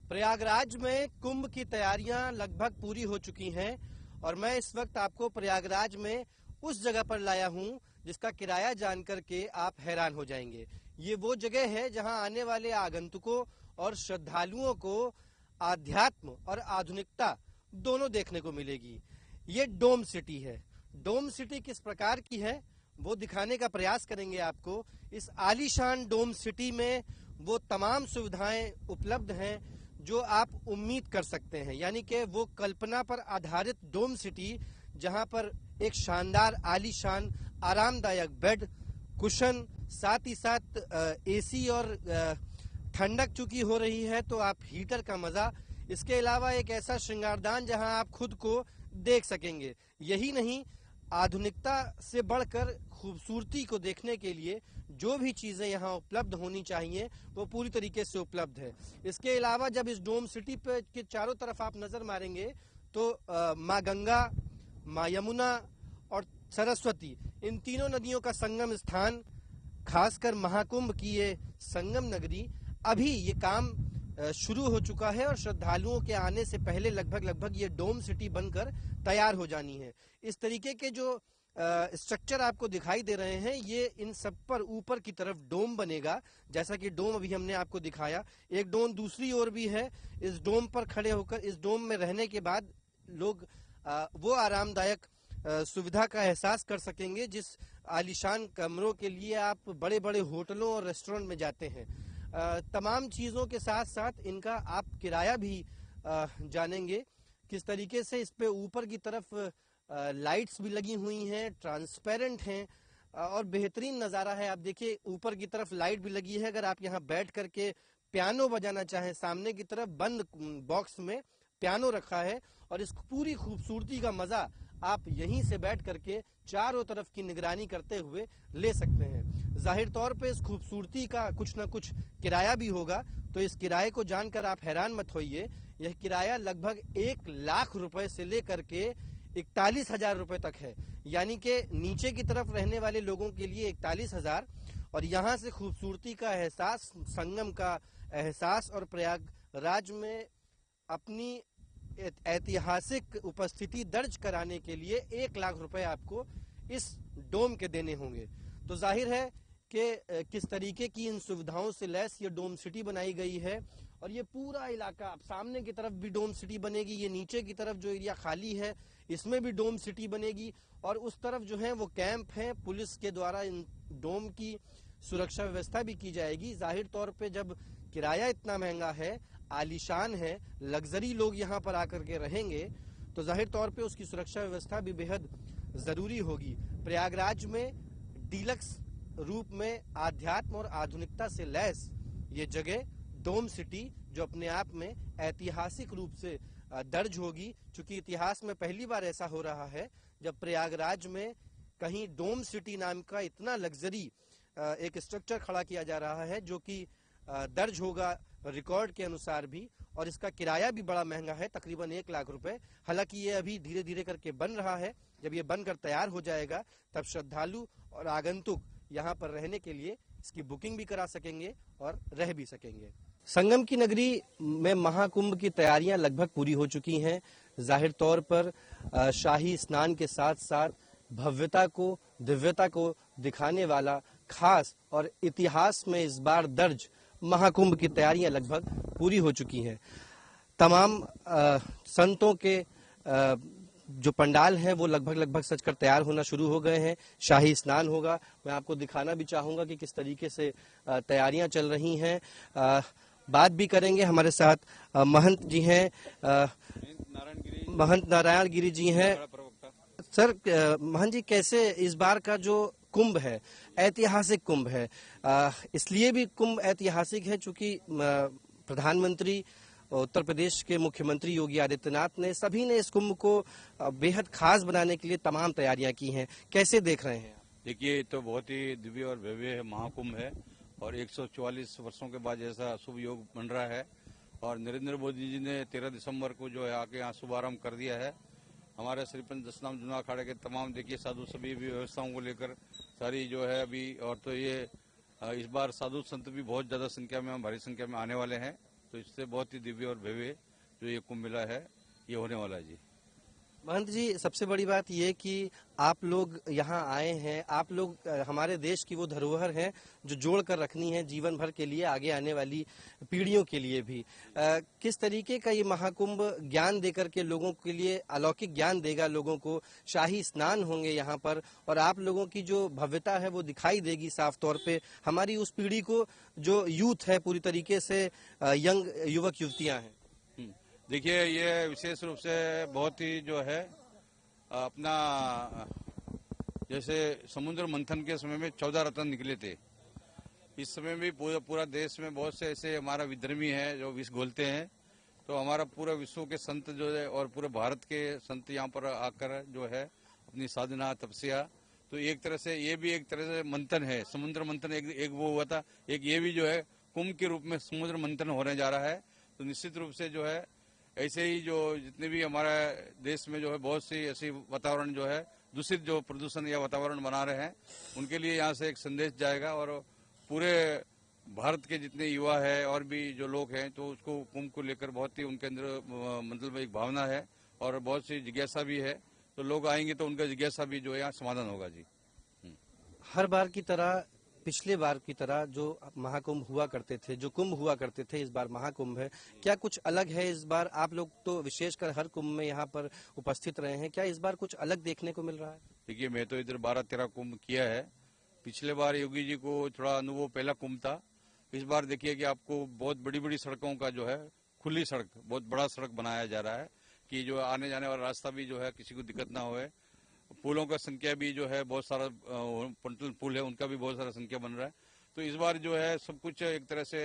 प्रयागराज में कुंभ की तैयारियां लगभग पूरी हो चुकी हैं और मैं इस वक्त आपको प्रयागराज में उस जगह पर लाया हूं जिसका किराया जानकर के आप हैरान हो जाएंगे। ये वो जगह है जहां आने वाले आगंतुकों और श्रद्धालुओं को आध्यात्म और आधुनिकता दोनों देखने को मिलेगी। ये डोम सिटी है। डोम सिटी किस प्रकार की है वो दिखाने का प्रयास करेंगे आपको। इस आलीशान डोम सिटी में वो तमाम सुविधाएं उपलब्ध हैं जो आप उम्मीद कर सकते हैं, यानी कि वो कल्पना पर आधारित डोम सिटी जहां पर एक शानदार आलीशान आरामदायक बेड, कुशन, साथ ही साथ एसी और ठंडक चूंकि हो रही है तो आप हीटर का मजा, इसके अलावा एक ऐसा श्रृंगारदान जहां आप खुद को देख सकेंगे। यही नहीं, आधुनिकता से बढ़कर खूबसूरती को देखने के लिए जो भी चीजें यहाँ उपलब्ध होनी चाहिए वो पूरी तरीके से उपलब्ध है। इसके अलावा जब इस डोम सिटी पे के चारों तरफ आप नजर मारेंगे तो माँ गंगा, माँ यमुना और सरस्वती, इन तीनों नदियों का संगम स्थान, खासकर महाकुंभ की ये संगम नगरी, अभी ये काम शुरू हो चुका है और श्रद्धालुओं के आने से पहले लगभग ये डोम सिटी बनकर तैयार हो जानी है। इस तरीके के जो स्ट्रक्चर आपको दिखाई दे रहे हैं ये इन सब पर ऊपर की तरफ डोम बनेगा। जैसा कि डोम अभी हमने आपको दिखाया, एक डोम दूसरी ओर भी है। इस डोम पर खड़े होकर इस डोम में रहने के बाद लोग वो आरामदायक सुविधा का एहसास कर सकेंगे जिस आलीशान कमरों के लिए आप बड़े बड़े होटलों और रेस्टोरेंट में जाते हैं। तमाम चीजों के साथ साथ इनका आप किराया भी जानेंगे किस तरीके से। इस पे ऊपर की तरफ लाइट्स भी लगी हुई हैं, ट्रांसपेरेंट हैं और बेहतरीन नज़ारा है। आप देखिए ऊपर की तरफ लाइट भी लगी है। अगर आप यहाँ बैठ करके पियानो बजाना चाहें, सामने की तरफ बंद बॉक्स में पियानो रखा है और इस पूरी खूबसूरती का मजा आप यहीं से बैठ करके चारों तरफ की निगरानी करते हुए ले सकते हैं। जाहिर तौर पे इस खूबसूरती का कुछ ना कुछ किराया भी होगा, तो इस किराए को जानकर आप हैरान मत होइए। यह किराया लगभग 1 लाख रुपए से लेकर के 41,000 रुपए तक है, यानी कि नीचे की तरफ रहने वाले लोगों के लिए 41,000 और यहाँ से खूबसूरती का एहसास, संगम का एहसास और प्रयागराज में अपनी ऐतिहासिक उपस्थिति दर्ज कराने के लिए 1 लाख रुपए आपको इस डोम के देने होंगे। तो जाहिर है कि किस तरीके की इन सुविधाओं से लैस ये डोम सिटी बनाई गई है और ये पूरा इलाका, अब सामने की तरफ भी डोम सिटी बनेगी, ये नीचे की तरफ जो एरिया खाली है इसमें भी डोम सिटी बनेगी और उस तरफ जो है वो कैंप है, पुलिस के द्वारा इन डोम की सुरक्षा व्यवस्था भी की जाएगी। जाहिर तौर पे जब किराया इतना महंगा है, आलीशान है, लग्जरी लोग यहाँ पर आकर के रहेंगे तो जाहिर तौर पे उसकी सुरक्षा व्यवस्था भी बेहद जरूरी होगी। प्रयागराज में डीलक्स रूप में आध्यात्म और आधुनिकता से लैस ये जगह डोम सिटी, जो अपने आप में ऐतिहासिक रूप से दर्ज होगी, क्योंकि इतिहास में पहली बार ऐसा हो रहा है जब प्रयागराज में कहीं डोम सिटी नाम का इतना लग्जरी एक स्ट्रक्चर खड़ा किया जा रहा है जो कि दर्ज होगा रिकॉर्ड के अनुसार भी, और इसका किराया भी बड़ा महंगा है, तकरीबन 1 लाख रुपए। हालांकि ये अभी धीरे धीरे करके बन रहा है, जब ये बनकर तैयार हो जाएगा तब श्रद्धालु और आगंतुक यहाँ पर रहने के लिए इसकी बुकिंग भी करा सकेंगे और रह भी सकेंगे। संगम की नगरी में महाकुंभ की तैयारियां लगभग पूरी हो चुकी हैं। जाहिर तौर पर शाही स्नान के साथ साथ भव्यता को, दिव्यता को दिखाने वाला खास और इतिहास में इस बार दर्ज महाकुंभ की तैयारियां लगभग पूरी हो चुकी हैं। तमाम संतों के जो पंडाल हैं वो लगभग सजकर तैयार होना शुरू हो गए हैं। शाही स्नान होगा, मैं आपको दिखाना भी चाहूंगा कि किस तरीके से तैयारियां चल रही हैं। बात भी करेंगे, हमारे साथ महंत जी हैं, महंत नारायण गिरी जी हैं। सर, महंत जी, कैसे इस बार का जो कुंभ है, ऐतिहासिक कुंभ है, इसलिए भी कुंभ ऐतिहासिक है चूंकि प्रधानमंत्री, उत्तर प्रदेश के मुख्यमंत्री योगी आदित्यनाथ ने, सभी ने इस कुंभ को बेहद खास बनाने के लिए तमाम तैयारियां की हैं। कैसे देख रहे हैं? देखिए, ये तो बहुत ही दिव्य और भव्य महाकुंभ है और 144 वर्षों के बाद जैसा शुभ योग बन रहा है और नरेंद्र मोदी जी ने 13 दिसंबर को जो है आके यहाँ शुभारंभ कर दिया है। हमारे श्रीपंच दशनाम जुना अखाड़े के तमाम देखिए साधु सभी भी व्यवस्थाओं को लेकर सारी जो है अभी, और तो ये इस बार साधु संत भी बहुत ज्यादा संख्या में, भारी संख्या में आने वाले हैं तो इससे बहुत ही दिव्य और भव्य जो ये कुंभ मेला है ये होने वाला है जी। महंत जी, सबसे बड़ी बात ये कि आप लोग यहाँ आए हैं, आप लोग हमारे देश की वो धरोहर हैं जो जोड़ कर रखनी है जीवन भर के लिए, आगे आने वाली पीढ़ियों के लिए भी। किस तरीके का ये महाकुंभ ज्ञान देकर के लोगों के लिए अलौकिक ज्ञान देगा, लोगों को शाही स्नान होंगे यहाँ पर, और आप लोगों की जो भव्यता है वो दिखाई देगी साफ तौर पे हमारी उस पीढ़ी को जो यूथ है, पूरी तरीके से यंग युवक युवतियां हैं। देखिए, ये विशेष रूप से बहुत ही जो है अपना जैसे समुद्र मंथन के समय में 14 रत्न निकले थे, इस समय भी पूरा देश में बहुत से ऐसे हमारा विधर्मी है जो विष घोलते हैं। तो हमारा पूरा विश्व के संत जो है और पूरे भारत के संत यहाँ पर आकर जो है अपनी साधना तपस्या, तो एक तरह से ये भी एक तरह से मंथन है, समुद्र मंथन एक वो हुआ था, एक ये भी जो है कुंभ के रूप में समुद्र मंथन होने जा रहा है। तो निश्चित रूप से जो है ऐसे ही जो जितने भी हमारे देश में जो है बहुत सी ऐसी वातावरण जो है दूषित जो प्रदूषण या वातावरण बना रहे हैं, उनके लिए यहाँ से एक संदेश जाएगा और पूरे भारत के जितने युवा है और भी जो लोग हैं तो उसको कुंभ को लेकर बहुत ही उनके अंदर मतलब एक भावना है और बहुत सी जिज्ञासा भी है। तो लोग आएंगे तो उनका जिज्ञासा भी जो है यहाँ समाधान होगा जी। हर बार की तरह, पिछले बार की तरह जो महाकुंभ हुआ करते थे, जो कुंभ हुआ करते थे, इस बार महाकुंभ है, क्या कुछ अलग है इस बार? आप लोग तो विशेषकर हर कुंभ में यहाँ पर उपस्थित रहे हैं, क्या इस बार कुछ अलग देखने को मिल रहा है? देखिए, मैं तो इधर 12-13 कुंभ किया है। पिछले बार योगी जी को थोड़ा अनुभव पहला कुंभ था। इस बार देखिए कि आपको बहुत बड़ी बड़ी सड़कों का जो है खुली सड़क, बहुत बड़ा सड़क बनाया जा रहा है कि जो आने जाने वाला रास्ता भी जो है किसी को दिक्कत ना होए। पुलों का संख्या भी जो है बहुत सारा, पंटल पुल है उनका भी बहुत सारा संख्या बन रहा है। तो इस बार जो है सब कुछ एक तरह से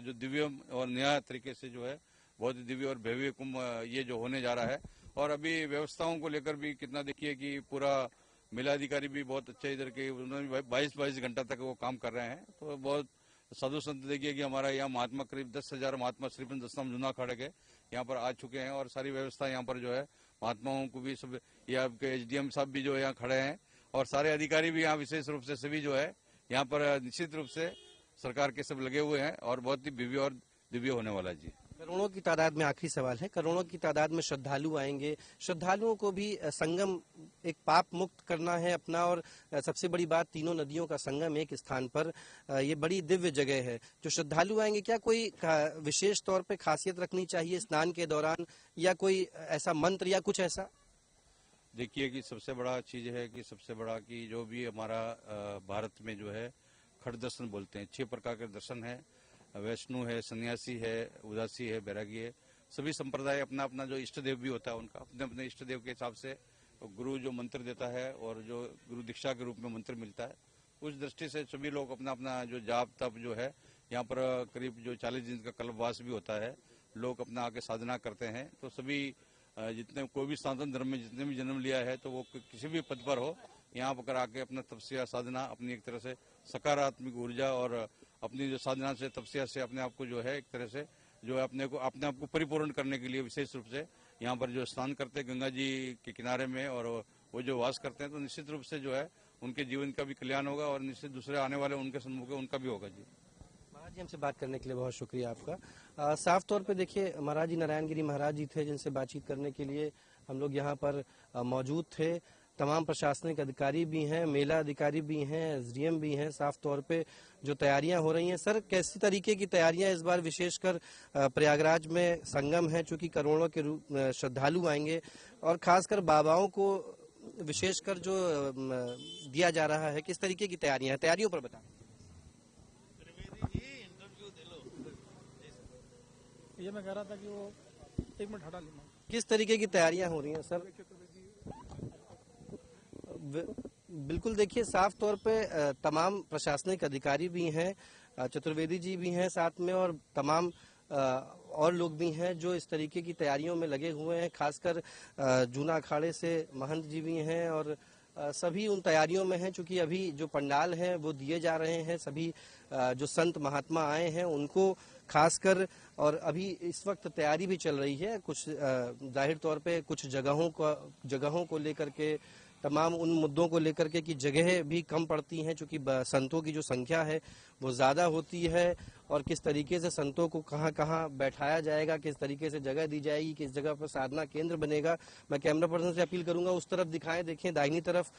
जो दिव्य और नया तरीके से जो है बहुत दिव्य और भव्य कुंभ ये जो होने जा रहा है। और अभी व्यवस्थाओं को लेकर भी कितना देखिए कि पूरा मेलाधिकारी भी बहुत अच्छे इधर के, उन्होंने 22 घंटा तक वो काम कर रहे हैं। तो बहुत साधु संत देखिए कि हमारा यहाँ महात्मा करीब 10,000 महात्मा श्रीपन दशनाम जूना खड़े के यहाँ पर आ चुके हैं और सारी व्यवस्था यहाँ पर जो है महात्माओं को भी सब, ये आपके एसडीएम साहब भी जो है यहाँ खड़े हैं और सारे अधिकारी भी यहाँ विशेष रूप से सभी जो है यहाँ पर निश्चित रूप से सरकार के सब लगे हुए हैं और बहुत ही भव्य और दिव्य होने वाला है जी। करोड़ों की तादाद में, आखिरी सवाल है, करोड़ों की तादाद में श्रद्धालु आएंगे, श्रद्धालुओं को भी संगम, एक पाप मुक्त करना है अपना, और सबसे बड़ी बात तीनों नदियों का संगम एक स्थान पर, ये बड़ी दिव्य जगह है। जो श्रद्धालु आएंगे, क्या कोई विशेष तौर पे खासियत रखनी चाहिए स्नान के दौरान, या कोई ऐसा मंत्र या कुछ ऐसा? देखिए कि सबसे बड़ा चीज है कि सबसे बड़ा कि जो भी हमारा भारत में जो है खड़ दर्शन बोलते हैं, 6 प्रकार के दर्शन है, वैष्णु है, सन्यासी है, उदासी है, बैरागी है। सभी संप्रदाय अपना अपना जो इष्ट देव भी होता है उनका अपने अपने इष्ट देव के हिसाब से गुरु जो मंत्र देता है और जो गुरु दीक्षा के रूप में मंत्र मिलता है, उस दृष्टि से सभी लोग अपना अपना जो जाप तप जो है यहाँ पर करीब जो 40 दिन का कल्पवास भी होता है, लोग अपना आके साधना करते हैं। तो सभी जितने कोई भी सनातन धर्म में जितने भी जन्म लिया है तो वो किसी भी पद पर हो, यहाँ पर आके अपना तपस्या साधना, अपनी एक तरह से सकारात्मक ऊर्जा और अपनी जो साधना से तपस्या से अपने आप को जो है एक तरह से जो है अपने आप को परिपूर्ण करने के लिए विशेष रूप से यहाँ पर जो स्नान करते हैं गंगा जी के किनारे में और वो जो वास करते हैं, तो निश्चित रूप से जो है उनके जीवन का भी कल्याण होगा और निश्चित दूसरे आने वाले उनके सम्मुख उनका भी होगा जी। महाराज जी, हमसे बात करने के लिए बहुत शुक्रिया आपका। साफ तौर पे देखिए, महाराज जी नारायण गिरी महाराज जी थे जिनसे बातचीत करने के लिए हम लोग यहाँ पर मौजूद थे। तमाम प्रशासनिक अधिकारी भी हैं, मेला अधिकारी भी हैं, एसडीएम भी हैं। साफ तौर पे जो तैयारियां हो रही हैं, सर कैसी तरीके की तैयारियां इस बार विशेषकर प्रयागराज में संगम है, चूंकि करोड़ों के श्रद्धालु आएंगे और खासकर बाबाओं को विशेषकर जो दिया जा रहा है, किस तरीके की तैयारियां हैं, तैयारियों पर बताएं। ये मैं कह रहा था कि वो 1 मिनट हटा लेना। किस तरीके की तैयारियां हो रही हैं सर? बिल्कुल, देखिए साफ तौर पे तमाम प्रशासनिक अधिकारी भी हैं, चतुर्वेदी जी भी हैं साथ में, और तमाम और लोग भी हैं जो इस तरीके की तैयारियों में लगे हुए हैं। खासकर जूना अखाड़े से महंत जी भी हैं और सभी उन तैयारियों में हैं। चूंकि अभी जो पंडाल हैं वो दिए जा रहे हैं, सभी जो संत महात्मा आए हैं उनको खासकर, और अभी इस वक्त तैयारी भी चल रही है। कुछ जाहिर तौर पे कुछ जगहों को लेकर के तमाम उन मुद्दों को लेकर के कि जगह भी कम पड़ती हैं, चूंकि संतों की जो संख्या है वो ज़्यादा होती है, और किस तरीके से संतों को कहाँ कहाँ बैठाया जाएगा, किस तरीके से जगह दी जाएगी, किस जगह पर साधना केंद्र बनेगा। मैं कैमरा पर्सन से अपील करूंगा उस तरफ दिखाएं, देखें दाहिनी तरफ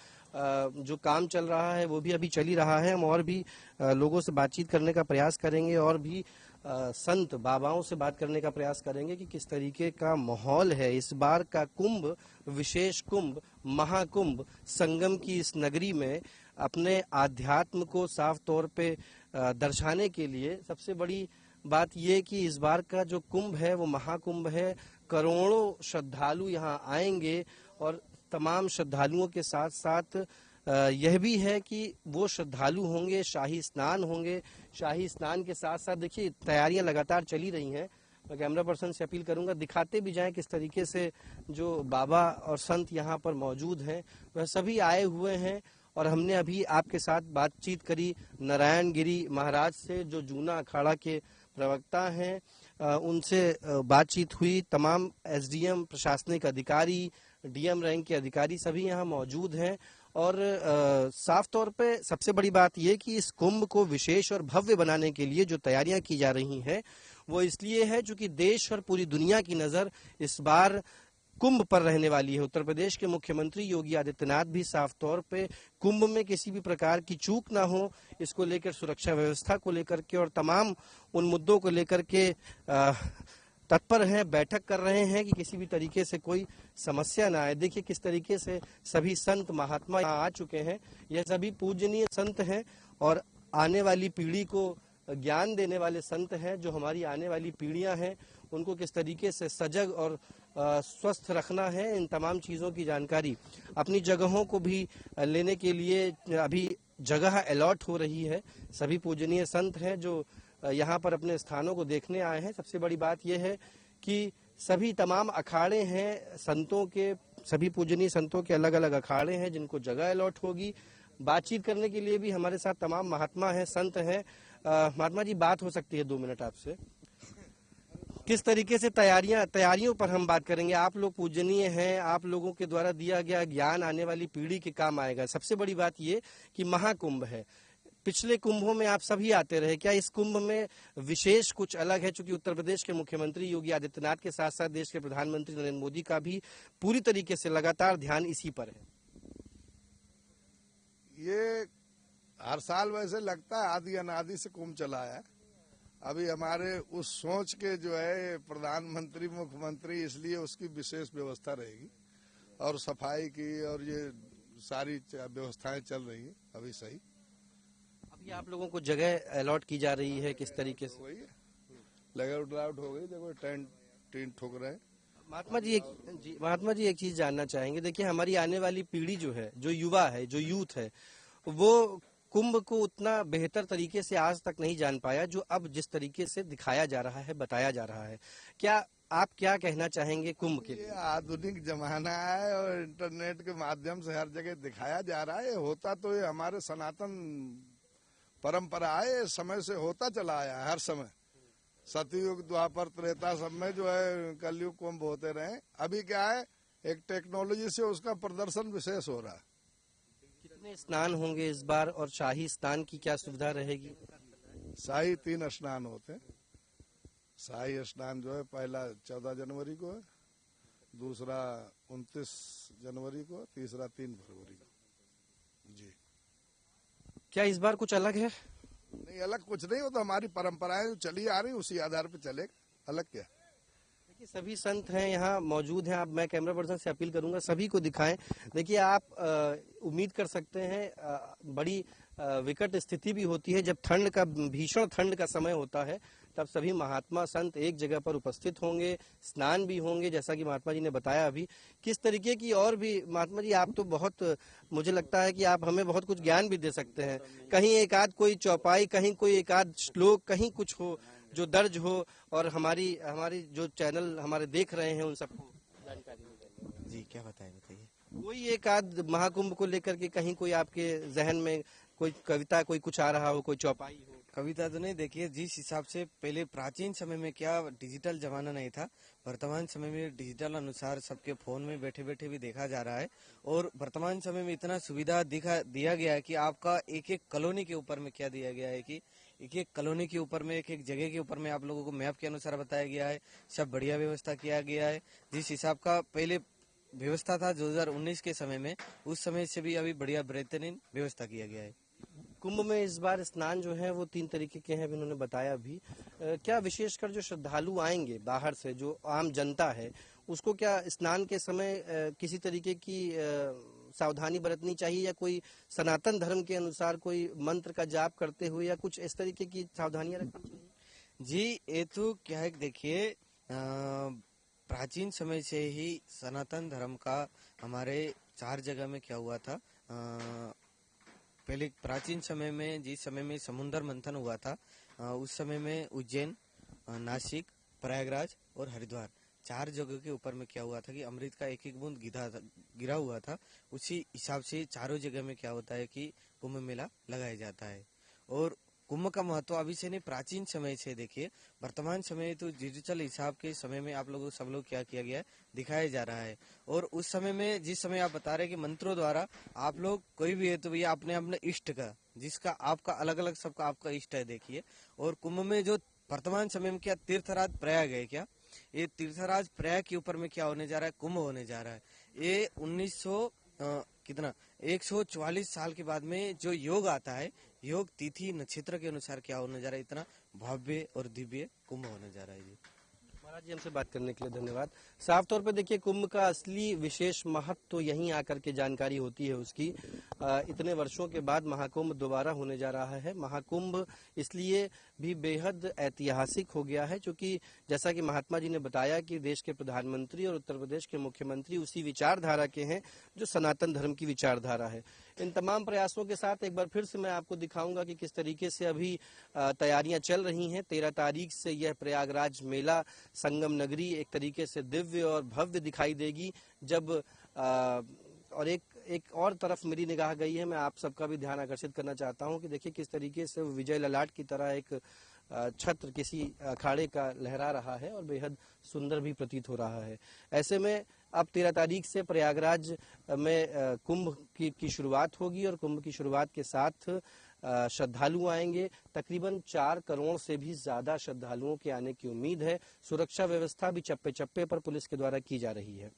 जो काम चल रहा है वो भी अभी चल ही रहा है। हम और भी लोगों से बातचीत करने का प्रयास करेंगे और भी संत बाबाओं से बात करने का प्रयास करेंगे कि किस तरीके का माहौल है इस बार का कुंभ, विशेष कुंभ, महाकुंभ संगम की इस नगरी में अपने आध्यात्म को साफ तौर पे दर्शाने के लिए। सबसे बड़ी बात यह कि इस बार का जो कुंभ है वो महाकुंभ है। करोड़ों श्रद्धालु यहाँ आएंगे और तमाम श्रद्धालुओं के साथ साथ यह भी है कि वो श्रद्धालु होंगे, शाही स्नान होंगे। शाही स्नान के साथ साथ देखिए तैयारियां लगातार चली रही हैं। मैं कैमरा पर्सन से अपील करूंगा दिखाते भी जाएं किस तरीके से जो बाबा और संत यहाँ पर मौजूद हैं वह सभी आए हुए हैं। और हमने अभी आपके साथ बातचीत करी नारायण गिरी महाराज से, जो जूना अखाड़ा के प्रवक्ता हैं, उनसे बातचीत हुई। तमाम एसडीएम, प्रशासनिक अधिकारी, डीएम रैंक के अधिकारी सभी यहाँ मौजूद हैं। और साफ तौर पे सबसे बड़ी बात यह कि इस कुंभ को विशेष और भव्य बनाने के लिए जो तैयारियां की जा रही हैं वो इसलिए है क्योंकि देश और पूरी दुनिया की नजर इस बार कुंभ पर रहने वाली है। उत्तर प्रदेश के मुख्यमंत्री योगी आदित्यनाथ भी साफ तौर पे कुंभ में किसी भी प्रकार की चूक ना हो, इसको लेकर सुरक्षा व्यवस्था को लेकर के और तमाम उन मुद्दों को लेकर के तत्पर हैं, बैठक कर रहे हैं कि किसी भी तरीके से कोई समस्या ना आए। देखिए किस तरीके से सभी संत महात्मा यहाँ आ चुके हैं। यह सभी पूजनीय संत हैं और आने वाली पीढ़ी को ज्ञान देने वाले संत हैं। जो हमारी आने वाली पीढ़ियां हैं उनको किस तरीके से सजग और स्वस्थ रखना है, इन तमाम चीज़ों की जानकारी अपनी जगहों को भी लेने के लिए अभी जगह अलॉट हो रही है। सभी पूजनीय संत हैं जो यहाँ पर अपने स्थानों को देखने आए हैं। सबसे बड़ी बात यह है कि सभी तमाम अखाड़े हैं संतों के, सभी पूजनीय संतों के अलग अलग अखाड़े हैं जिनको जगह अलॉट होगी। बातचीत करने के लिए भी हमारे साथ तमाम महात्मा हैं, संत हैं। महात्मा जी, बात हो सकती है 2 मिनट आपसे? किस तरीके से तैयारियों पर हम बात करेंगे। आप लोग पूजनीय हैं, आप लोगों के द्वारा दिया गया ज्ञान आने वाली पीढ़ी के काम आएगा। सबसे बड़ी बात ये कि महाकुंभ है, पिछले कुंभों में आप सभी आते रहे, क्या इस कुंभ में विशेष कुछ अलग है? चूंकि उत्तर प्रदेश के मुख्यमंत्री योगी आदित्यनाथ के साथ साथ देश के प्रधानमंत्री नरेंद्र मोदी का भी पूरी तरीके से लगातार ध्यान इसी पर है। ये हर साल वैसे लगता है आदि अनादि से कुंभ चला है। अभी हमारे उस सोच के जो है प्रधानमंत्री मुख्यमंत्री, इसलिए उसकी विशेष व्यवस्था रहेगी और सफाई की और ये सारी व्यवस्थाएं चल रही है अभी सही। अभी आप लोगों को जगह अलॉट की जा रही है किस तरीके से? वही लेआउट आउट हो गई, देखो टेंट ठोक रहे हैं। महात्मा जी एक चीज जानना चाहेंगे। देखिए हमारी आने वाली पीढ़ी जो है, जो युवा है, जो यूथ है, वो कुंभ को उतना बेहतर तरीके से आज तक नहीं जान पाया जो अब जिस तरीके से दिखाया जा रहा है, बताया जा रहा है। क्या आप क्या कहना चाहेंगे कुंभ के लिए? आधुनिक जमाना है और इंटरनेट के माध्यम से हर जगह दिखाया जा रहा है। होता तो ये हमारे सनातन परंपरा है, समय से होता चला आया है। हर समय सतयुग, द्वापर, त्रेता सब में जो है कलयुग कुंभ होते रहे। अभी क्या है, एक टेक्नोलॉजी से उसका प्रदर्शन विशेष हो रहा है। कितने स्नान होंगे इस बार और शाही स्नान की क्या सुविधा रहेगी? शाही 3 स्नान होते हैं। शाही स्नान जो है पहला 14 जनवरी को है, दूसरा 29 जनवरी को, तीसरा 3 फरवरी को। जी, क्या इस बार कुछ अलग है? नहीं, अलग कुछ नहीं, वो तो हमारी परंपराएं जो चली आ रही उसी आधार पे चलेगा, अलग क्या। देखिए सभी संत हैं यहाँ मौजूद हैं। आप, मैं कैमरा पर्सन से अपील करूंगा सभी को दिखाएं। देखिए आप उम्मीद कर सकते हैं बड़ी विकट स्थिति भी होती है जब ठंड का, भीषण ठंड का समय होता है, तब सभी महात्मा संत एक जगह पर उपस्थित होंगे, स्नान भी होंगे, जैसा कि महात्मा जी ने बताया। अभी किस तरीके की और भी, महात्मा जी आप तो बहुत, मुझे लगता है कि आप हमें बहुत कुछ ज्ञान भी दे सकते हैं। कहीं एक आध कोई चौपाई, कहीं कोई एक आध श्लोक, कहीं कुछ हो जो दर्ज हो और हमारी जो चैनल हमारे देख रहे हैं उन सबको जानकारी मिल जाए। जी, क्या बताइए। कोई एक आध महाकुंभ को लेकर के कहीं कोई आपके जहन में कोई कविता, कोई कुछ आ रहा हो, कोई चौपाई हो? कविता तो नहीं, देखिए जिस हिसाब से पहले प्राचीन समय में क्या डिजिटल जमाना नहीं था, वर्तमान समय में डिजिटल अनुसार सबके फोन में बैठे बैठे भी देखा जा रहा है। और वर्तमान समय में इतना सुविधा दिया गया है कि आपका एक एक कॉलोनी के ऊपर में क्या दिया गया है कि एक एक कॉलोनी के ऊपर में एक एक जगह के ऊपर में आप लोगों को मैप के अनुसार बताया गया है। सब बढ़िया व्यवस्था किया गया है। जिस हिसाब का पहले व्यवस्था था 2019 के समय में, उस समय से भी अभी बढ़िया बेहतरीन व्यवस्था किया गया है। कुंभ में इस बार स्नान जो है वो 3 तरीके के हैं, अभी उन्होंने बताया भी। क्या विशेषकर जो श्रद्धालु आएंगे बाहर से, जो आम जनता है, उसको क्या स्नान के समय किसी तरीके की सावधानी बरतनी चाहिए, या कोई सनातन धर्म के अनुसार कोई मंत्र का जाप करते हुए या कुछ इस तरीके की सावधानियां रखनी चाहिए? जी, ये तो क्या है, देखिए प्राचीन समय से ही सनातन धर्म का हमारे 4 जगह में क्या हुआ था। पहले प्राचीन समय में, जिस समय में समुद्र मंथन हुआ था, उस समय में उज्जैन, नासिक, प्रयागराज और हरिद्वार 4 जगह के ऊपर में क्या हुआ था कि अमृत का एक एक बूंद गिरा हुआ था। उसी हिसाब से चारों जगह में क्या होता है कि कुंभ मेला लगाया जाता है। और कुंभ का महत्व अभी से नहीं, प्राचीन समय से देखिए, वर्तमान समय तो डिजिटल हिसाब के समय में आप लोगों सब लोग क्या किया गया है, दिखाया जा रहा है। और उस समय में, जिस समय आप बता रहे हैं कि मंत्रों द्वारा आप लोग कोई भी है तो भैया अपने अपने इष्ट का, जिसका आपका अलग अलग सबका आपका इष्ट है, देखिए। और कुंभ में जो वर्तमान समय में क्या तीर्थराज प्रयाग है, क्या ये तीर्थराज प्रयाग के ऊपर में क्या होने जा रहा है, कुंभ होने जा रहा है। ये 144 साल के बाद में जो योग आता है, योग तिथि नक्षत्र के अनुसार क्या होने जा रहा है, इतना भव्य और दिव्य कुंभ होने जा रहा है। जी महाराज जी, हमसे बात करने के लिए धन्यवाद। साफ तौर पे देखिए, कुंभ का असली विशेष महत्व तो यहीं आकर के जानकारी होती है उसकी। इतने वर्षों के बाद महाकुंभ दोबारा होने जा रहा है। महाकुंभ इसलिए भी बेहद ऐतिहासिक हो गया है क्योंकि जैसा कि महात्मा जी ने बताया कि देश के प्रधानमंत्री और उत्तर प्रदेश के मुख्यमंत्री उसी विचारधारा के हैं जो सनातन धर्म की विचारधारा है। इन तमाम प्रयासों के साथ एक बार फिर से मैं आपको दिखाऊंगा कि किस तरीके से अभी तैयारियां चल रही हैं। 13 तारीख से यह प्रयागराज मेला, संगम नगरी एक तरीके से दिव्य और भव्य दिखाई देगी। जब और एक और तरफ मेरी निगाह गई है, मैं आप सबका भी ध्यान आकर्षित करना चाहता हूं कि देखिए किस तरीके से विजय ललाट की तरह एक छत्र किसी अखाड़े का लहरा रहा है और बेहद सुंदर भी प्रतीत हो रहा है। ऐसे में अब 13 तारीख से प्रयागराज में कुंभ की शुरुआत होगी और कुंभ की शुरुआत के साथ श्रद्धालु आएंगे। तकरीबन 4 करोड़ से भी ज्यादा श्रद्धालुओं के आने की उम्मीद है। सुरक्षा व्यवस्था भी चप्पे चप्पे पर पुलिस के द्वारा की जा रही है।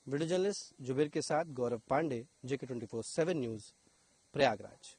वीडियो जर्नलिस्ट जुबेर के साथ गौरव पांडे, JK24/7 न्यूज, प्रयागराज।